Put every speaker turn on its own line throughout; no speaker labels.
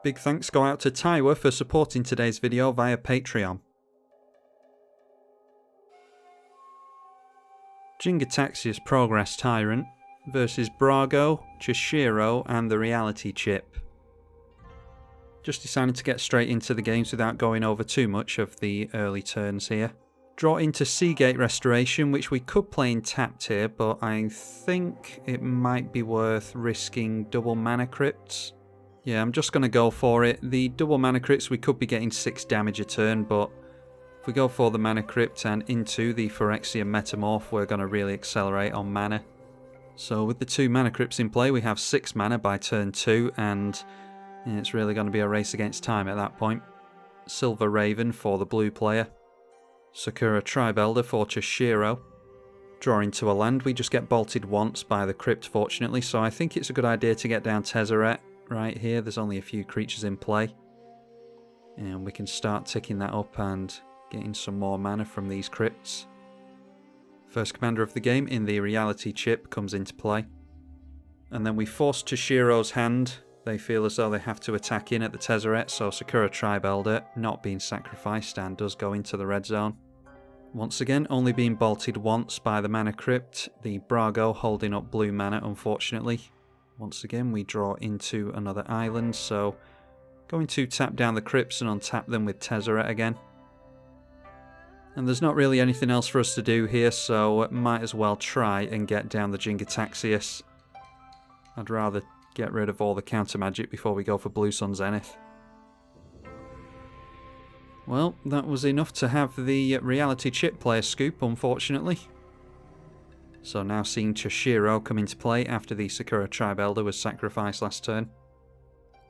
Big thanks go out to Taiwa for supporting today's video via Patreon. Jin Gitaxias Progress Tyrant versus Brago, Chishiro and the Reality Chip. Just decided to get straight into the games without going over too much of the early turns here. Draw into Seagate Restoration, which we could play in tapped here, but I think it might be worth risking double mana crypts. Yeah, I'm just going to go for it. The double mana crypts, we could be getting 6 damage a turn, but if we go for the mana crypt and into the Phyrexian Metamorph, we're going to really accelerate on mana. So with the 2 mana crypts in play, we have 6 mana by turn 2, and it's really going to be a race against time at that point. Silver Raven for the blue player. Sakura Tribelder for Chishiro. Draw into a land, we just get bolted once by the crypt fortunately, so I think it's a good idea to get down Tezzeret right here. There's only a few creatures in play. And we can start ticking that up and getting some more mana from these crypts. First commander of the game in the Reality Chip comes into play. And then we force Chishiro's hand. They feel as though they have to attack in at the Tezzeret, so Sakura Tribelder not being sacrificed and does go into the red zone. Once again, only being bolted once by the mana crypt, the Brago holding up blue mana unfortunately. Once again we draw into another island, so going to tap down the crypts and untap them with Tezzeret again. And there's not really anything else for us to do here, so might as well try and get down the Jin Gitaxias. I'd rather get rid of all the counter magic before we go for Blue Sun Zenith. Well, that was enough to have the Reality Chip player scoop, unfortunately. So now seeing Chishiro come into play after the Sakura Tribelder was sacrificed last turn.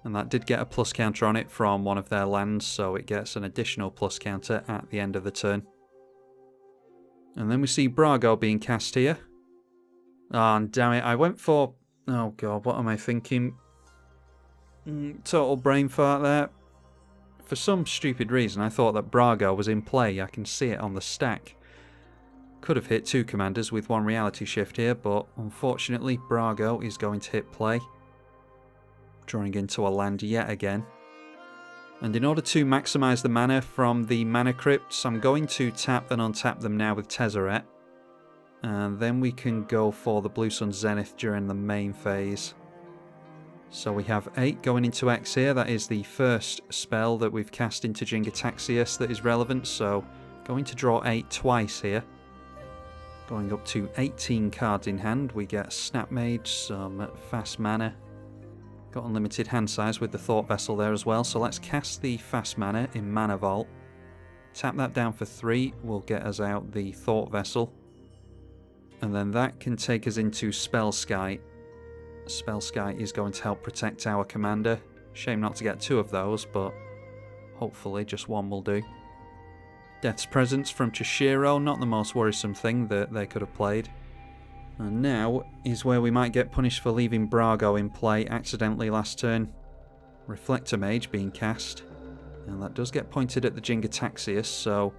And that did get a plus counter on it from one of their lands, so it gets an additional plus counter at the end of the turn. And then we see Brago being cast here. Oh, damn it, I went for... Oh god, what am I thinking? Total brain fart there. For some stupid reason, I thought that Brago was in play. I can see it on the stack. Could have hit 2 commanders with 1 reality shift here, but unfortunately Brago is going to hit play. Drawing into a land yet again. And in order to maximise the mana from the mana crypts, I'm going to tap and untap them now with Tezzeret. And then we can go for the Blue Sun Zenith during the main phase. So we have 8 going into X here. That is the first spell that we've cast into Jin Gitaxias that is relevant. So going to draw 8 twice here. Going up to 18 cards in hand. We get Snap Mage, some fast mana. Got unlimited hand size with the Thought Vessel there as well. So let's cast the fast mana in Mana Vault. Tap that down for 3. Will get us out the Thought Vessel. And then that can take us into Spellskite. Spellskite is going to help protect our commander. Shame not to get 2 of those, but hopefully just 1 will do. Death's Presence from Chishiro, not the most worrisome thing that they could have played. And now is where we might get punished for leaving Brago in play accidentally last turn. Reflector Mage being cast. And that does get pointed at the Jin Gitaxias, so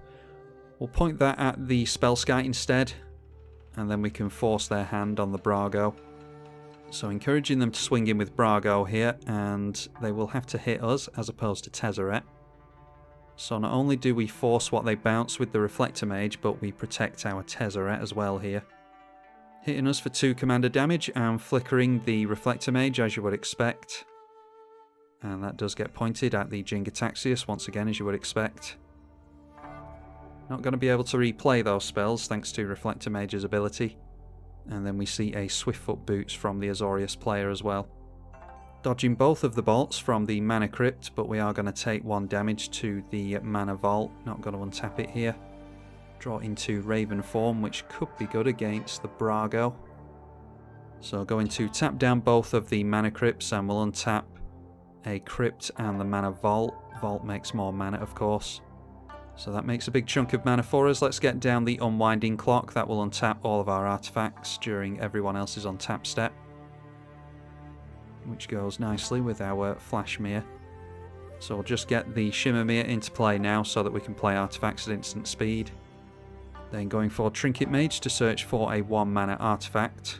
we'll point that at the Spellskite instead. And then we can force their hand on the Brago. So encouraging them to swing in with Brago here, and they will have to hit us as opposed to Tezzeret. So not only do we force what they bounce with the Reflector Mage, but we protect our Tezzeret as well here. Hitting us for 2 commander damage and flickering the Reflector Mage as you would expect. And that does get pointed at the Jin Gitaxias once again as you would expect. Not going to be able to replay those spells thanks to Reflector Mage's ability. And then we see a Swiftfoot Boots from the Azorius player as well. Dodging both of the bolts from the Mana Crypt, but we are going to take 1 damage to the Mana Vault. Not going to untap it here. Draw into Raven form, which could be good against the Brago. So going to tap down both of the Mana Crypts and we'll untap a Crypt and the Mana Vault. Vault makes more mana, of course. So that makes a big chunk of mana for us. Let's get down the Unwinding Clock. That will untap all of our artifacts during everyone else's untap step. Which goes nicely with our Flashmere. So we'll just get the Shimmermere into play now so that we can play artifacts at instant speed. Then going for Trinket Mage to search for a 1 mana artifact.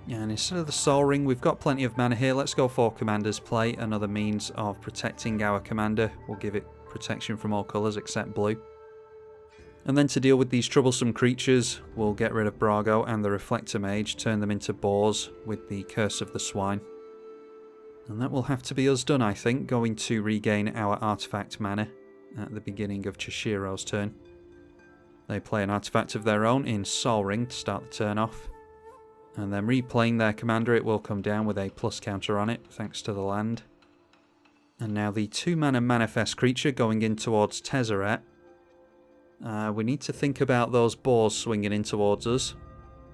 And instead of the Soul Ring, we've got plenty of mana here. Let's go for Commander's Play, another means of protecting our commander. We'll give it protection from all colours except blue. And then to deal with these troublesome creatures, we'll get rid of Brago and the Reflector Mage, turn them into boars with the Curse of the Swine. And that will have to be us done, I think, going to regain our artifact mana at the beginning of Chishiro's turn. They play an artifact of their own in Soul Ring to start the turn off. And then replaying their commander, it will come down with a plus counter on it, thanks to the land. And now the 2-mana manifest creature going in towards Tezzeret. We need to think about those boars swinging in towards us.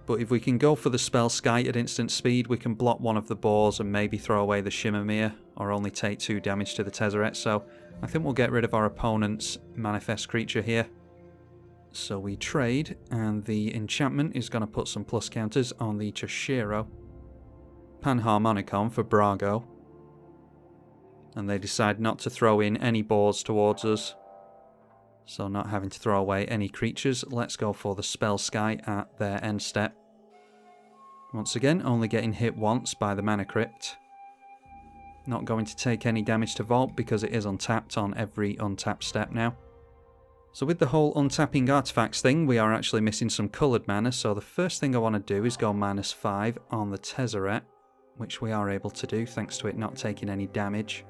But if we can go for the spell Skite at instant speed, we can block one of the boars and maybe throw away the Shimmermere, or only take 2 damage to the Tezzeret. So I think we'll get rid of our opponent's manifest creature here. So we trade, and the enchantment is going to put some plus counters on the Chishiro. Panharmonicon for Brago. And they decide not to throw in any boars towards us. So not having to throw away any creatures, let's go for the Spell Sky at their end step. Once again, only getting hit once by the Mana Crypt. Not going to take any damage to Vault because it is untapped on every untapped step now. So with the whole untapping artifacts thing, we are actually missing some coloured mana, so the first thing I want to do is go -5 on the Tezzeret, which we are able to do thanks to it not taking any damage.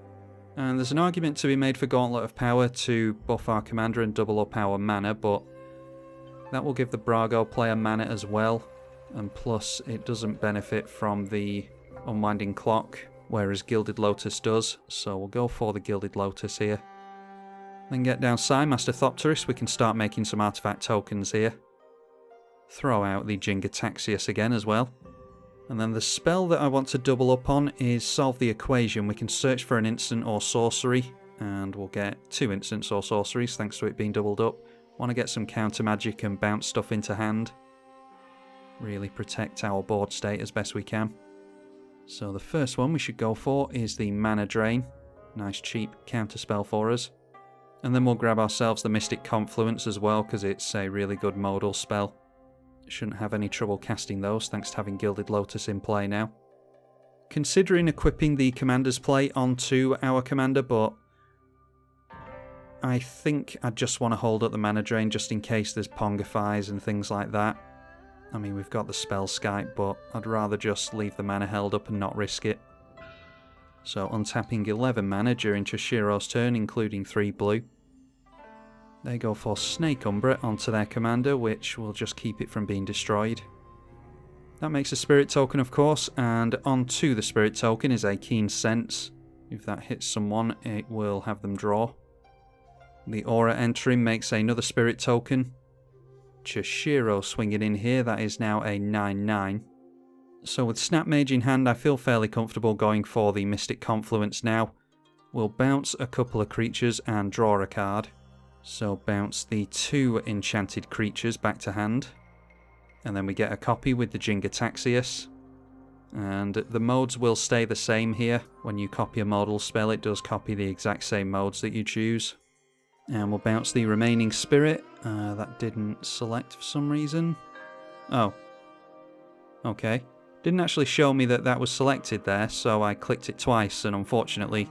And there's an argument to be made for Gauntlet of Power to buff our commander and double up our mana, but that will give the Brago player mana as well, and plus it doesn't benefit from the Unwinding Clock, whereas Gilded Lotus does, so we'll go for the Gilded Lotus here. Then get down Master Thopterus, we can start making some artifact tokens here. Throw out the Jin Gitaxias again as well. And then the spell that I want to double up on is Solve the Equation. We can search for an instant or sorcery, and we'll get 2 instants or sorceries thanks to it being doubled up. Want to get some counter magic and bounce stuff into hand. Really protect our board state as best we can. So the first one we should go for is the Mana Drain. Nice cheap counter spell for us. And then we'll grab ourselves the Mystic Confluence as well, because it's a really good modal spell. Shouldn't have any trouble casting those, thanks to having Gilded Lotus in play now. Considering equipping the Commander's Play onto our commander, but I think I just want to hold up the Mana Drain just in case there's Pongifies and things like that. I mean, we've got the Spell Skype, but I'd rather just leave the mana held up and not risk it. So untapping 11 mana during Chishiro's turn, including 3 blue. They go for Snake Umbra onto their commander, which will just keep it from being destroyed. That makes a Spirit Token, of course, and onto the Spirit Token is a Keen Sense. If that hits someone, it will have them draw. The Aura entering makes another Spirit Token. Chishiro swinging in here, that is now a 9/9. So with Snap Mage in hand, I feel fairly comfortable going for the Mystic Confluence now. We'll bounce a couple of creatures and draw a card. So bounce the 2 enchanted creatures back to hand. And then we get a copy with the Jin Gitaxias. And the modes will stay the same here. When you copy a modal spell, it does copy the exact same modes that you choose. And we'll bounce the remaining Spirit. That didn't select for some reason. Oh. Okay. Didn't actually show me that that was selected there, so I clicked it twice, and unfortunately,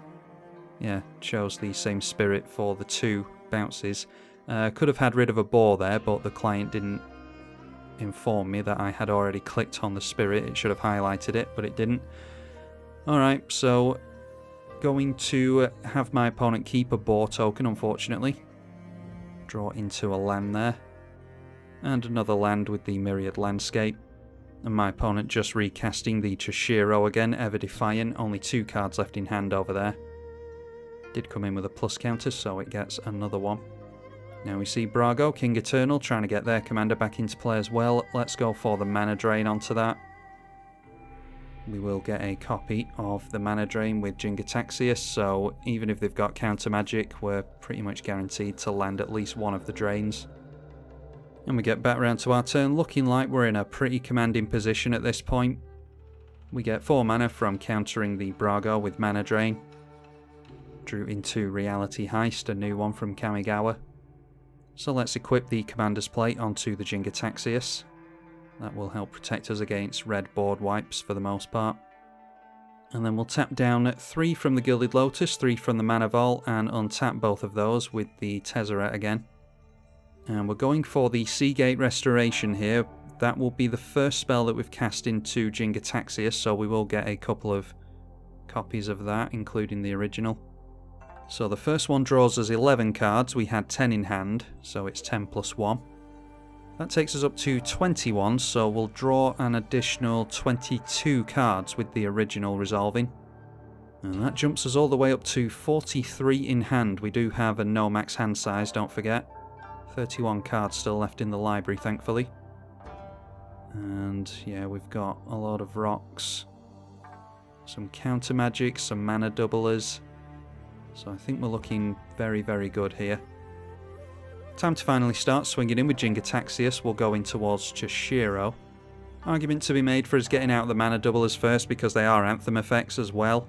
yeah, chose the same Spirit for the 2 bounces. Could have had rid of a boar there, but the client didn't inform me that I had already clicked on the Spirit. It should have highlighted it, but it didn't. Alright, so going to have my opponent keep a boar token, unfortunately. Draw into a land there. And another land with the Myriad Landscape. And my opponent just recasting the Chishiro again, Ever Defiant. Only 2 cards left in hand over there. Did come in with a plus counter, so it gets another one. Now we see Brago, King Eternal, trying to get their commander back into play as well. Let's go for the Mana Drain onto that. We will get a copy of the Mana Drain with Jin Gitaxias, so even if they've got counter magic, we're pretty much guaranteed to land at least one of the drains. And we get back round to our turn, looking like we're in a pretty commanding position at this point. We get 4 mana from countering the Brago with Mana Drain. Drew into Reality Heist, a new one from Kamigawa. So let's equip the Commander's Plate onto the Jin Gitaxias. That will help protect us against red board wipes for the most part. And then we'll tap down 3 from the Gilded Lotus, 3 from the Mana Vault, and untap both of those with the Tezzeret again. And we're going for the Seagate Restoration here. That will be the first spell that we've cast into Jin Gitaxias, so we will get a couple of copies of that, including the original. So the first one draws us 11 cards. We had 10 in hand, so it's 10 plus 1. That takes us up to 21, so we'll draw an additional 22 cards with the original resolving. And that jumps us all the way up to 43 in hand. We do have a no max hand size, don't forget. 31 cards still left in the library, thankfully. And yeah, we've got a lot of rocks. Some counter magic, some mana doublers. So I think we're looking very, very good here. Time to finally start swinging in with Jin Gitaxias. We'll go in towards Chishiro. Argument to be made for us getting out the mana doublers first because they are anthem effects as well.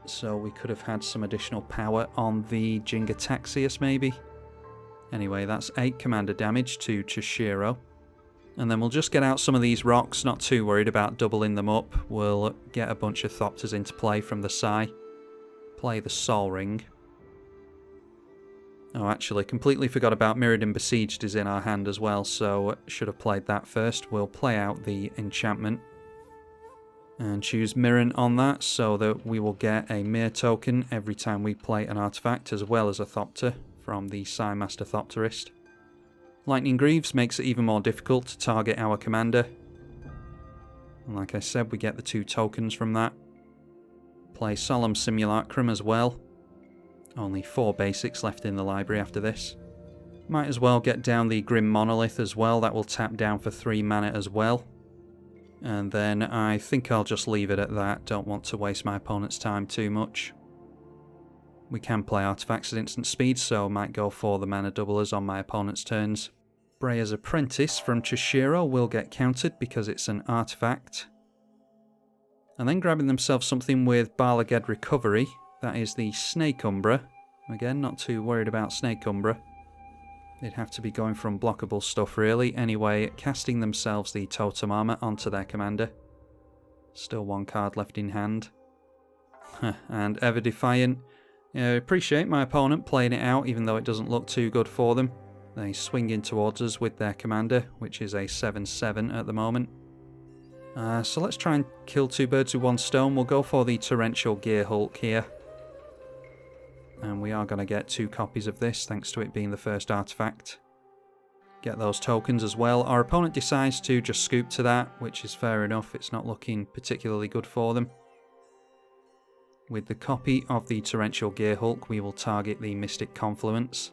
So we could have had some additional power on the Jin Gitaxias maybe. Anyway, that's 8 commander damage to Chishiro. And then we'll just get out some of these rocks, not too worried about doubling them up. We'll get a bunch of Thopters into play from the Sai. Play the Sol Ring. Oh, actually, completely forgot about Mirrodin Besieged is in our hand as well, so should have played that first. We'll play out the enchantment. And choose Mirren on that, so that we will get a Mir token every time we play an artifact, as well as a Thopter from the Sai Master Thopterist. Lightning Greaves makes it even more difficult to target our commander. And like I said, we get the 2 tokens from that. Play Solemn Simulacrum as well. Only 4 basics left in the library after this. Might as well get down the Grim Monolith as well, that will tap down for 3 mana as well. And then I think I'll just leave it at that, don't want to waste my opponent's time too much. We can play artifacts at instant speed, so might go for the mana doublers on my opponent's turns. Breya's Apprentice from Chishiro will get countered because it's an artifact. And then grabbing themselves something with Barlaged Recovery, that is the Snake Umbra. Again, not too worried about Snake Umbra. They'd have to be going for unblockable stuff really. Anyway, casting themselves the Totem Armor onto their commander. Still 1 card left in hand. And Ever Defiant. I appreciate my opponent playing it out even though it doesn't look too good for them. They swing in towards us with their commander, which is a 7/7 at the moment. So let's try and kill 2 birds with 1 stone. We'll go for the Torrential Gear Hulk here. And we are going to get 2 copies of this, thanks to it being the first artifact. Get those tokens as well. Our opponent decides to just scoop to that, which is fair enough. It's not looking particularly good for them. With the copy of the Torrential Gear Hulk, we will target the Mystic Confluence.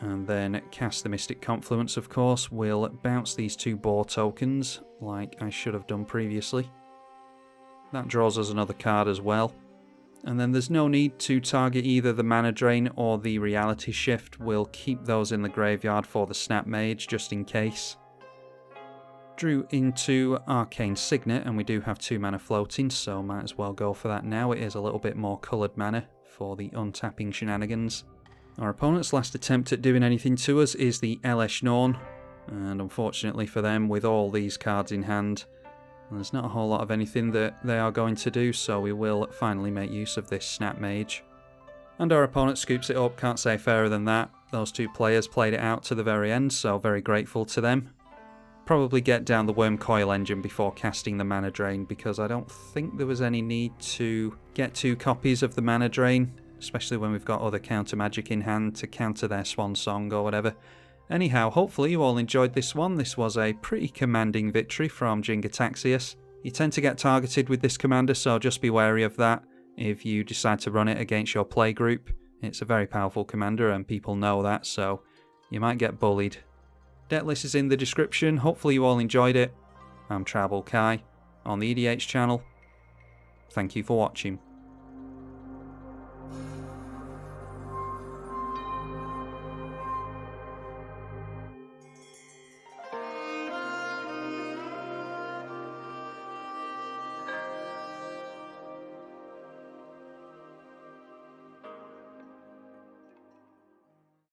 And then cast the Mystic Confluence, of course. We'll bounce these 2 Boar tokens, like I should have done previously. That draws us another card as well. And then there's no need to target either the Mana Drain or the Reality Shift. We'll keep those in the graveyard for the Snap Mage, just in case. Drew into Arcane Signet, and we do have 2 mana floating, so might as well go for that now. It is a little bit more coloured mana for the untapping shenanigans. Our opponent's last attempt at doing anything to us is the Elesh Norn, and unfortunately for them, with all these cards in hand, there's not a whole lot of anything that they are going to do, so we will finally make use of this Snap Mage. And our opponent scoops it up, can't say fairer than that. Those 2 players played it out to the very end, so very grateful to them. Probably get down the Worm Coil Engine before casting the Mana Drain, because I don't think there was any need to get 2 copies of the Mana Drain, especially when we've got other counter magic in hand to counter their Swan Song or whatever. Anyhow, hopefully you all enjoyed this one. This was a pretty commanding victory from Jin Gitaxias. You tend to get targeted with this commander, so just be wary of that if you decide to run it against your play group. It's a very powerful commander and people know that, so you might get bullied. Deck list is in the description. Hopefully you all enjoyed it. I'm tribalkai on the eedi-H channel. Thank you for watching.